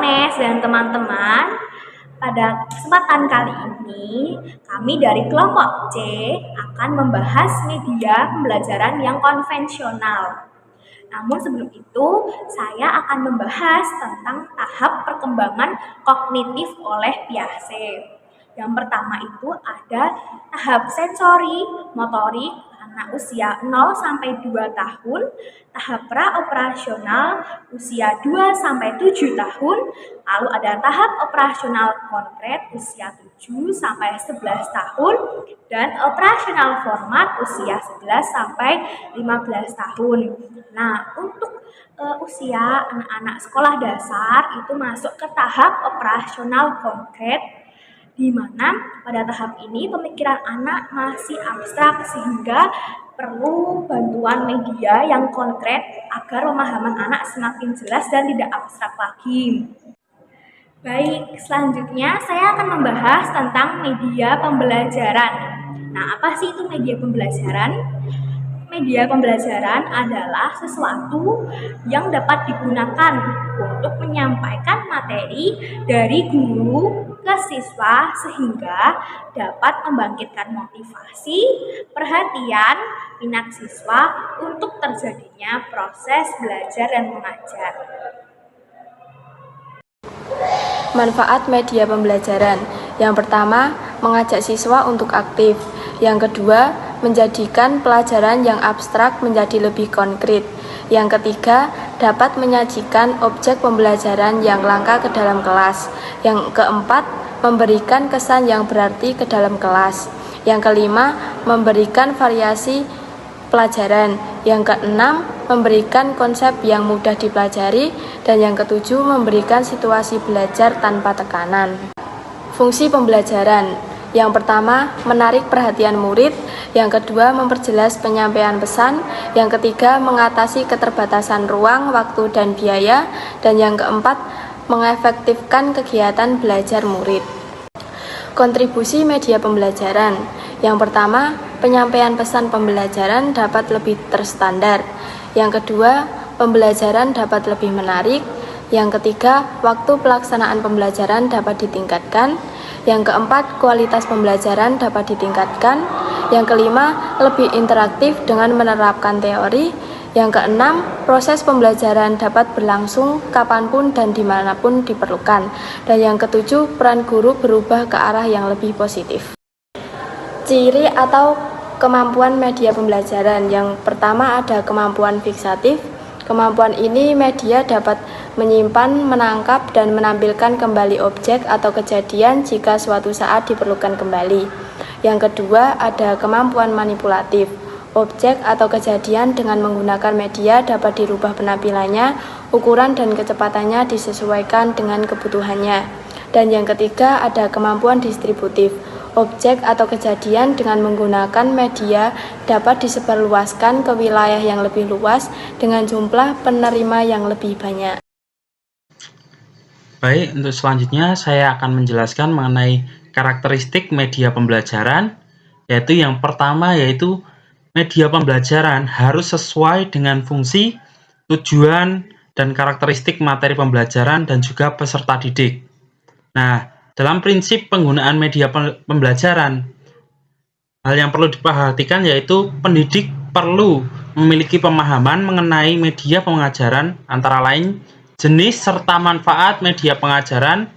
Nes dan teman-teman. Pada kesempatan kali ini, kami dari kelompok C akan membahas media pembelajaran yang konvensional. Namun sebelum itu, saya akan membahas tentang tahap perkembangan kognitif oleh Piaget. Yang pertama itu ada tahap sensori, motorik, anak usia 0 sampai 2 tahun, tahap praoperasional usia 2 sampai 7 tahun, lalu ada tahap operasional konkret usia 7 sampai 11 tahun dan operasional format usia 11 sampai 15 tahun. Nah, untuk usia anak-anak sekolah dasar itu masuk ke tahap operasional konkret, di mana pada tahap ini pemikiran anak masih abstrak sehingga perlu bantuan media yang konkret agar pemahaman anak semakin jelas dan tidak abstrak lagi. Baik, selanjutnya saya akan membahas tentang media pembelajaran. Nah, apa sih itu media pembelajaran? Media pembelajaran adalah sesuatu yang dapat digunakan untuk menyampaikan materi dari guru ke siswa sehingga dapat membangkitkan motivasi, perhatian, minat siswa untuk terjadinya proses belajar dan mengajar. Manfaat media pembelajaran. Yang pertama, mengajak siswa untuk aktif. Yang kedua, menjadikan pelajaran yang abstrak menjadi lebih konkret. Yang ketiga, dapat menyajikan objek pembelajaran yang langka ke dalam kelas. Yang keempat, memberikan kesan yang berarti ke dalam kelas. Yang kelima, memberikan variasi pelajaran. Yang keenam, memberikan konsep yang mudah dipelajari. Dan yang ketujuh, memberikan situasi belajar tanpa tekanan. Fungsi pembelajaran. Yang pertama, menarik perhatian murid. Yang kedua, memperjelas penyampaian pesan. Yang ketiga, mengatasi keterbatasan ruang, waktu, dan biaya. Dan yang keempat, mengefektifkan kegiatan belajar murid. Kontribusi media pembelajaran. Yang pertama, penyampaian pesan pembelajaran dapat lebih terstandar. Yang kedua, pembelajaran dapat lebih menarik. Yang ketiga, waktu pelaksanaan pembelajaran dapat ditingkatkan. Yang keempat, kualitas pembelajaran dapat ditingkatkan. Yang kelima, lebih interaktif dengan menerapkan teori. Yang keenam, proses pembelajaran dapat berlangsung kapanpun dan dimanapun diperlukan. Dan yang ketujuh, peran guru berubah ke arah yang lebih positif. Ciri atau kemampuan media pembelajaran. Yang pertama ada kemampuan fiksatif. Kemampuan ini media dapat menyimpan, menangkap, dan menampilkan kembali objek atau kejadian jika suatu saat diperlukan kembali. Yang kedua, ada kemampuan manipulatif. Objek atau kejadian dengan menggunakan media dapat dirubah penampilannya, ukuran dan kecepatannya disesuaikan dengan kebutuhannya. Dan yang ketiga, ada kemampuan distributif. Objek atau kejadian dengan menggunakan media dapat disebarluaskan ke wilayah yang lebih luas dengan jumlah penerima yang lebih banyak. Baik, untuk selanjutnya saya akan menjelaskan mengenai karakteristik media pembelajaran, yaitu yang pertama yaitu media pembelajaran harus sesuai dengan fungsi, tujuan, dan karakteristik materi pembelajaran dan juga peserta didik. Nah, dalam prinsip penggunaan media pembelajaran, hal yang perlu diperhatikan yaitu pendidik perlu memiliki pemahaman mengenai media pengajaran, antara lain jenis serta manfaat media pengajaran,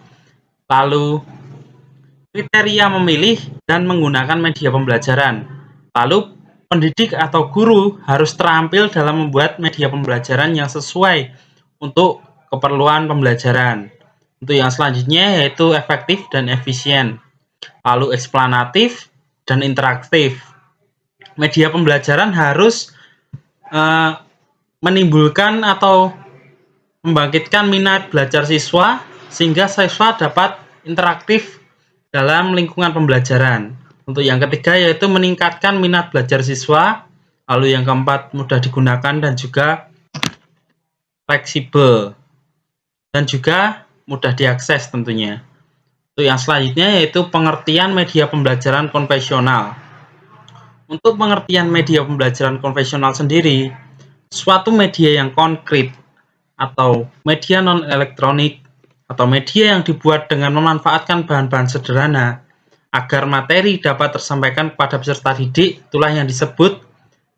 lalu kriteria memilih dan menggunakan media pembelajaran. Lalu pendidik atau guru harus terampil dalam membuat media pembelajaran yang sesuai untuk keperluan pembelajaran. Untuk yang selanjutnya yaitu efektif dan efisien, lalu eksplanatif dan interaktif. Media pembelajaran harus menimbulkan atau membangkitkan minat belajar siswa sehingga siswa dapat interaktif dalam lingkungan pembelajaran. Untuk yang ketiga yaitu meningkatkan minat belajar siswa, lalu yang keempat mudah digunakan dan juga fleksibel dan juga mudah diakses tentunya. Untuk yang selanjutnya yaitu pengertian media pembelajaran konvensional. Untuk pengertian media pembelajaran konvensional sendiri, suatu media yang konkret atau media non-elektronik atau media yang dibuat dengan memanfaatkan bahan-bahan sederhana agar materi dapat tersampaikan kepada peserta didik, itulah yang disebut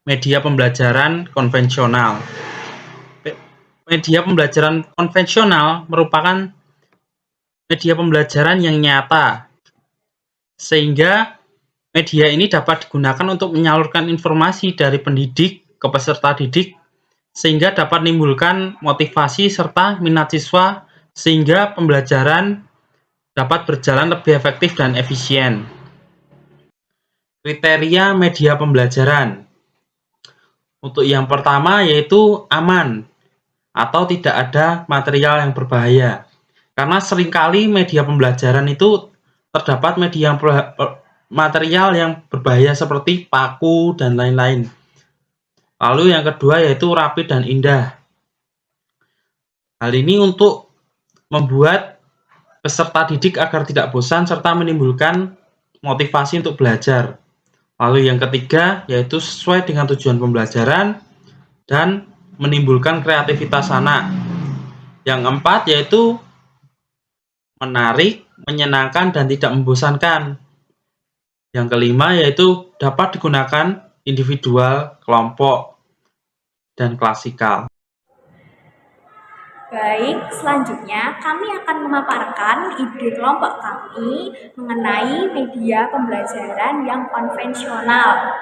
media pembelajaran konvensional. Media pembelajaran konvensional merupakan media pembelajaran yang nyata, sehingga media ini dapat digunakan untuk menyalurkan informasi dari pendidik ke peserta didik, sehingga dapat menimbulkan motivasi serta minat siswa, sehingga pembelajaran dapat berjalan lebih efektif dan efisien. Kriteria media pembelajaran. Untuk yang pertama yaitu aman atau tidak ada material yang berbahaya. Karena seringkali media pembelajaran itu terdapat material yang berbahaya seperti paku dan lain-lain. Lalu yang kedua yaitu rapi dan indah. Hal ini untuk membuat peserta didik agar tidak bosan serta menimbulkan motivasi untuk belajar. Lalu yang ketiga yaitu sesuai dengan tujuan pembelajaran dan menimbulkan kreativitas anak. Yang keempat yaitu menarik, menyenangkan, dan tidak membosankan. Yang kelima yaitu dapat digunakan individual, kelompok, dan klasikal. Baik, selanjutnya kami akan memaparkan ide kelompok kami mengenai media pembelajaran yang konvensional.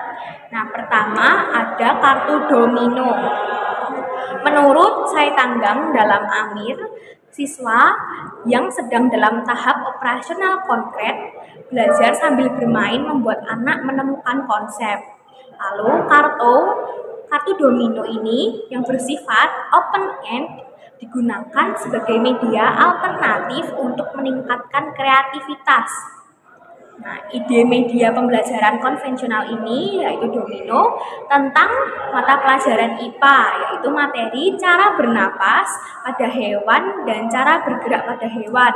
Nah, pertama ada kartu domino. Menurut Sai Tanggang dalam Amir, siswa yang sedang dalam tahap operasional konkret belajar sambil bermain membuat anak menemukan konsep. Lalu kartu domino ini yang bersifat open end digunakan sebagai media alternatif untuk meningkatkan kreativitas. Nah, ide media pembelajaran konvensional ini yaitu domino tentang mata pelajaran IPA, yaitu materi cara bernapas pada hewan dan cara bergerak pada hewan.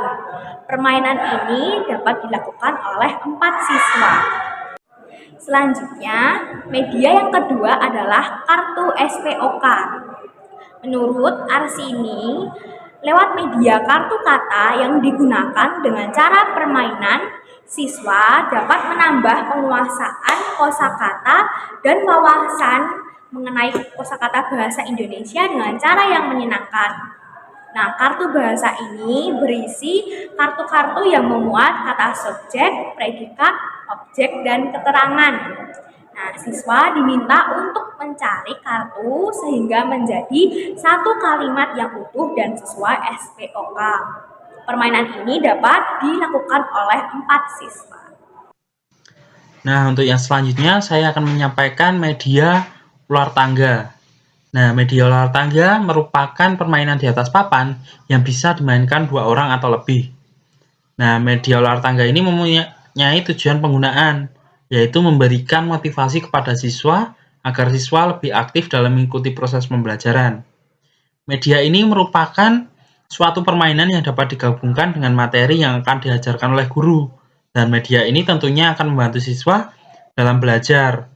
Permainan ini dapat dilakukan oleh 4 siswa. Selanjutnya, media yang kedua adalah kartu SPOK. Menurut Arsini, lewat media kartu kata yang digunakan dengan cara permainan, siswa dapat menambah penguasaan kosakata dan wawasan mengenai kosakata bahasa Indonesia dengan cara yang menyenangkan. Nah, kartu bahasa ini berisi kartu-kartu yang memuat kata subjek, predikat, objek, dan keterangan. Nah, siswa diminta untuk mencari kartu sehingga menjadi satu kalimat yang utuh dan sesuai SPOK. Permainan ini dapat dilakukan oleh 4 siswa. Nah, untuk yang selanjutnya saya akan menyampaikan media ular tangga. Nah, media ular tangga merupakan permainan di atas papan yang bisa dimainkan 2 orang atau lebih. Nah, media ular tangga ini mempunyai tujuan penggunaan, yaitu memberikan motivasi kepada siswa agar siswa lebih aktif dalam mengikuti proses pembelajaran. Media ini merupakan suatu permainan yang dapat digabungkan dengan materi yang akan diajarkan oleh guru, dan media ini tentunya akan membantu siswa dalam belajar.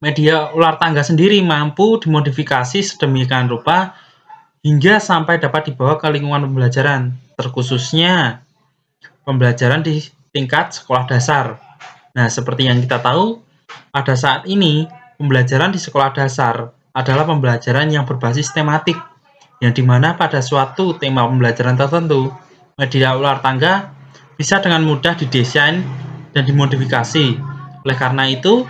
Media ular tangga sendiri mampu dimodifikasi sedemikian rupa hingga sampai dapat dibawa ke lingkungan pembelajaran, terkhususnya pembelajaran di tingkat sekolah dasar. Nah, seperti yang kita tahu, pada saat ini, pembelajaran di sekolah dasar adalah pembelajaran yang berbasis tematik, yang dimana pada suatu tema pembelajaran tertentu, media ular tangga bisa dengan mudah didesain dan dimodifikasi. Oleh karena itu,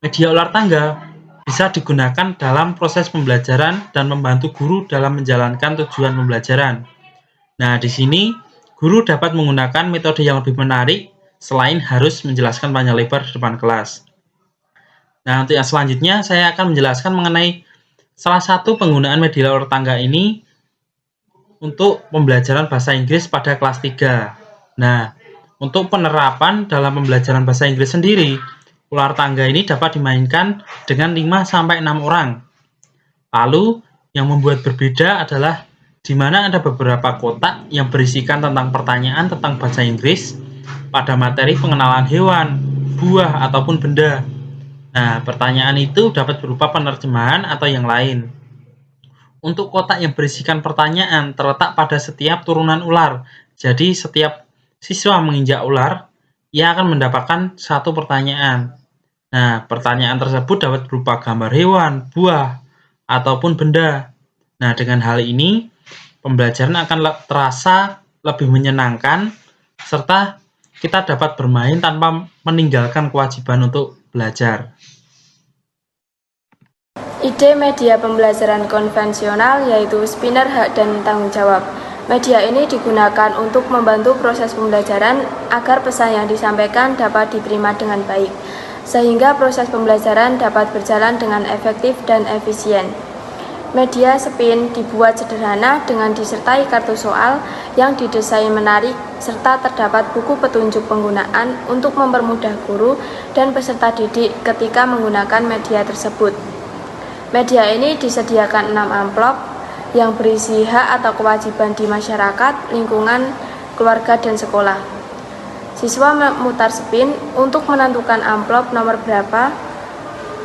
media ular tangga bisa digunakan dalam proses pembelajaran dan membantu guru dalam menjalankan tujuan pembelajaran. Nah, di sini, guru dapat menggunakan metode yang lebih menarik selain harus menjelaskan panjang lebar di depan kelas. Nah, untuk yang selanjutnya saya akan menjelaskan mengenai salah satu penggunaan media ular tangga ini untuk pembelajaran bahasa Inggris pada kelas 3. Nah, untuk penerapan dalam pembelajaran bahasa Inggris sendiri, ular tangga ini dapat dimainkan dengan 5-6 orang. Lalu, yang membuat berbeda adalah di mana ada beberapa kotak yang berisikan tentang pertanyaan tentang bahasa Inggris pada materi pengenalan hewan, buah, ataupun benda. Nah, pertanyaan itu dapat berupa penerjemahan atau yang lain. untuk kotak yang berisikan pertanyaan terletak pada setiap turunan ular. Jadi setiap siswa menginjak ular, ia akan mendapatkan satu pertanyaan. Nah, pertanyaan tersebut dapat berupa gambar hewan, buah, ataupun benda. Nah, dengan hal ini, pembelajaran akan terasa lebih menyenangkan, serta kita dapat bermain tanpa meninggalkan kewajiban untuk belajar. Ide media pembelajaran konvensional yaitu spinner hak dan tanggung jawab. Media ini digunakan untuk membantu proses pembelajaran agar pesan yang disampaikan dapat diterima dengan baik, sehingga proses pembelajaran dapat berjalan dengan efektif dan efisien. Media spin dibuat sederhana dengan disertai kartu soal yang didesain menarik serta terdapat buku petunjuk penggunaan untuk mempermudah guru dan peserta didik ketika menggunakan media tersebut. Media ini disediakan 6 amplop yang berisi hak atau kewajiban di masyarakat, lingkungan, keluarga, dan sekolah. Siswa memutar spin untuk menentukan amplop nomor berapa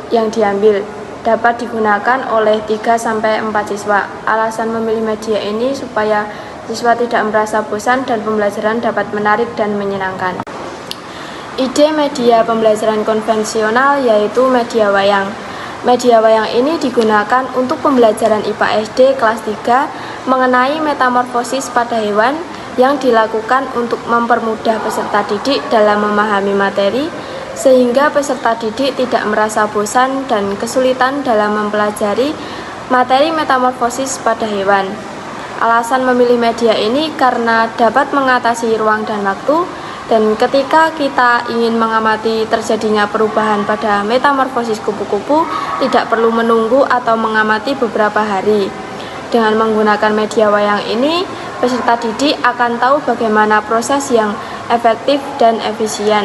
yang diambil. Dapat digunakan oleh 3-4 siswa. Alasan memilih media ini supaya siswa tidak merasa bosan dan pembelajaran dapat menarik dan menyenangkan. Ide media pembelajaran konvensional yaitu media wayang. Media wayang ini digunakan untuk pembelajaran IPA SD kelas 3 mengenai metamorfosis pada hewan yang dilakukan untuk mempermudah peserta didik dalam memahami materi, sehingga peserta didik tidak merasa bosan dan kesulitan dalam mempelajari materi metamorfosis pada hewan. Alasan memilih media ini karena dapat mengatasi ruang dan waktu, dan ketika kita ingin mengamati terjadinya perubahan pada metamorfosis kupu-kupu, tidak perlu menunggu atau mengamati beberapa hari. Dengan menggunakan media wayang ini, peserta didik akan tahu bagaimana proses yang efektif dan efisien.